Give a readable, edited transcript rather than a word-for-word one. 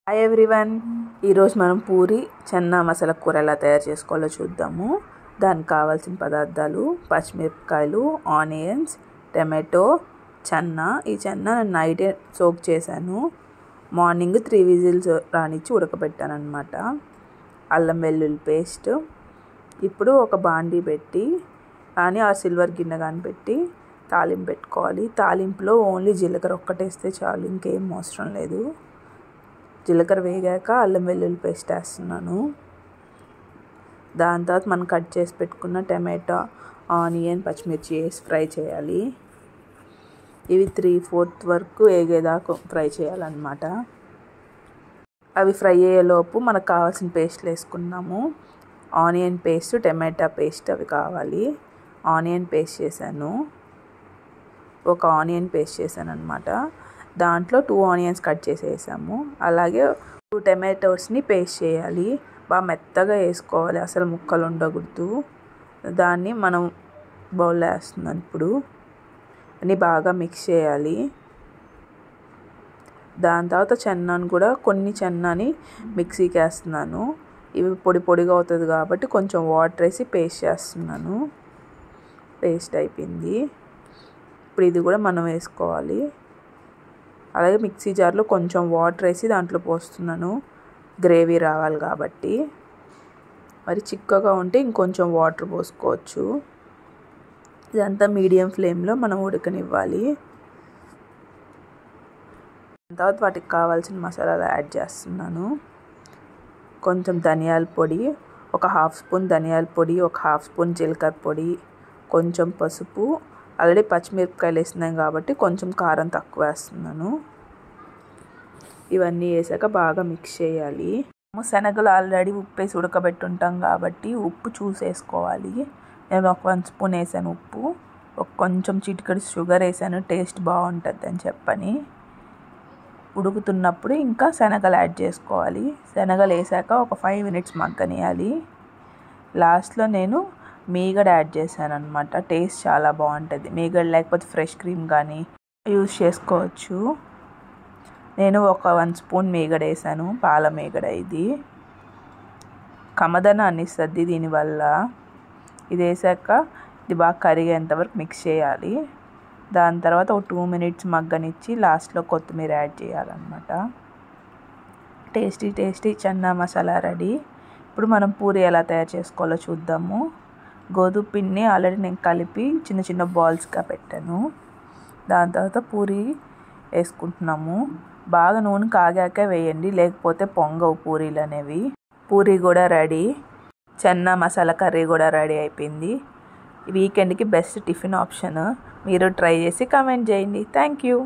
Hi everyone, ఈరోజు మనం పూరి చెన్నా మసాలా కూర ఎలా తయారు చేసుకోవాలో చూద్దాము. దానికి కావాల్సిన పదార్థాలు: పచ్చిమిరపకాయలు, ఆనియన్స్, టమాటో, చెన్నా. ఈ చెన్నా నేను నైటే సోక్ చేశాను. మార్నింగ్ 3 విజిల్స్ రానిచ్చి ఉడకబెట్టాను అనమాట. అల్లం వెల్లుల్లి పేస్ట్. ఇప్పుడు ఒక బాండీ పెట్టి కానీ ఆ సిల్వర్ గిన్నె కానీ పెట్టి తాలింపు పెట్టుకోవాలి. తాలింపులో ఓన్లీ జీలకర్ర ఒక్కటేస్తే చాలు, ఇంకేం అవసరం లేదు. జీలకర్ర వేగాక అల్లం వెల్లుల్లి పేస్ట్ వేస్తున్నాను. దాని తర్వాత మనం కట్ చేసి పెట్టుకున్న టమాటో, ఆనియన్, పచ్చిమిర్చి వేసి ఫ్రై చేయాలి. ఇవి 3/4 వరకు వేగేదాకా ఫ్రై చేయాలన్నమాట. అవి ఫ్రై అయ్యేలోపు మనకు కావాల్సిన పేస్ట్లు వేసుకున్నాము. ఆనియన్ పేస్ట్, టమాటా పేస్ట్ అవి కావాలి. ఆనియన్ పేస్ట్ చేశాను. ఒక ఆనియన్ పేస్ట్ చేశాను అనమాట. దాంట్లో 2 ఆనియన్స్ కట్ చేసి వేసాము. అలాగే 2 టమాటోస్ని పేస్ట్ చేయాలి. బాగా మెత్తగా వేసుకోవాలి, అసలు ముక్కలు ఉండకూడదు. దాన్ని మనం బౌల్లో వేస్తున్నాను. ఇప్పుడు అన్నీ బాగా మిక్స్ చేయాలి. దాని తర్వాత చెన్నాను కూడా కొన్ని చెన్నాని మిక్సీకి వేస్తున్నాను. ఇవి పొడి పొడిగా అవుతుంది కాబట్టి కొంచెం వాటర్ వేసి పేస్ట్ చేస్తున్నాను. పేస్ట్ అయిపోయింది. ఇప్పుడు ఇది కూడా మనం వేసుకోవాలి. అలాగే మిక్సీ జార్లో కొంచెం వాటర్ వేసి దాంట్లో పోస్తున్నాను, గ్రేవీ రావాలి కాబట్టి. మరి చిక్కగా ఉంటే ఇంకొంచెం వాటర్ పోసుకోవచ్చు. ఇదంతా మీడియం ఫ్లేమ్లో మనం ఉడకనివ్వాలి. దాని తర్వాత వాటికి కావాల్సిన మసాలాలు యాడ్ చేస్తున్నాను. కొంచెం ధనియాల పొడి, ఒక 1/2 స్పూన్ ధనియాల పొడి, ఒక 1/2 స్పూన్ జీలకర్ర పొడి, కొంచెం పసుపు. ఆల్రెడీ పచ్చిమిరపకాయలు వేస్తున్నాం కాబట్టి కొంచెం కారం తక్కువ వేస్తున్నాను. ఇవన్నీ వేసాక బాగా మిక్స్ చేయాలి. శనగలు ఆల్రెడీ ఉప్పు వేసి ఉడకబెట్టుంటాం కాబట్టి ఉప్పు చూసేసుకోవాలి. నేను ఒక 1 స్పూన్ వేసాను ఉప్పు. కొంచెం చిటికెడు షుగర్ వేసాను, టేస్ట్ బాగుంటుంది అని చెప్పని. ఉడుకుతున్నప్పుడు ఇంకా శనగలు యాడ్ చేసుకోవాలి. శనగలు వేసాక ఒక 5 మినిట్స్ మగ్గనియాలి. లాస్ట్లో నేను మీగడ యాడ్ చేశాను అనమాట. టేస్ట్ చాలా బాగుంటుంది. మీగడ లేకపోతే ఫ్రెష్ క్రీమ్ కానీ యూజ్ చేసుకోవచ్చు. నేను ఒక 1 స్పూన్ మీగడ వేసాను, పాల మీగడ. ఇది కమ్మదనాన్ని ఇస్తుంది దీనివల్ల. ఇది వేసాక ఇది బాగా కరిగేంతవరకు మిక్స్ చేయాలి. దాని తర్వాత ఒక 2 మినిట్స్ మగ్గనిచ్చి లాస్ట్లో కొత్తిమీర యాడ్ చేయాలన్నమాట. Tasty tasty Chenna masala ready. ఇప్పుడు మనం పూరి ఎలా తయారు చేసుకోవాలో చూద్దాము. గోధుమ పిండిని ఆల్రెడీ నేను కలిపి చిన్న చిన్న బాల్స్గా పెట్టాను. దాని తర్వాత పూరి వేసుకుంటున్నాము. బాగా నూనె కాగాక వేయండి, లేకపోతే పొంగవు పూరీలు అనేవి. పూరి కూడా రెడీ. చెన్నా మసాలా కర్రీ కూడా రెడీ అయిపోయింది. వీకెండ్కి బెస్ట్ టిఫిన్ ఆప్షన్. మీరు ట్రై చేసి కామెంట్ చేయండి. Thank you.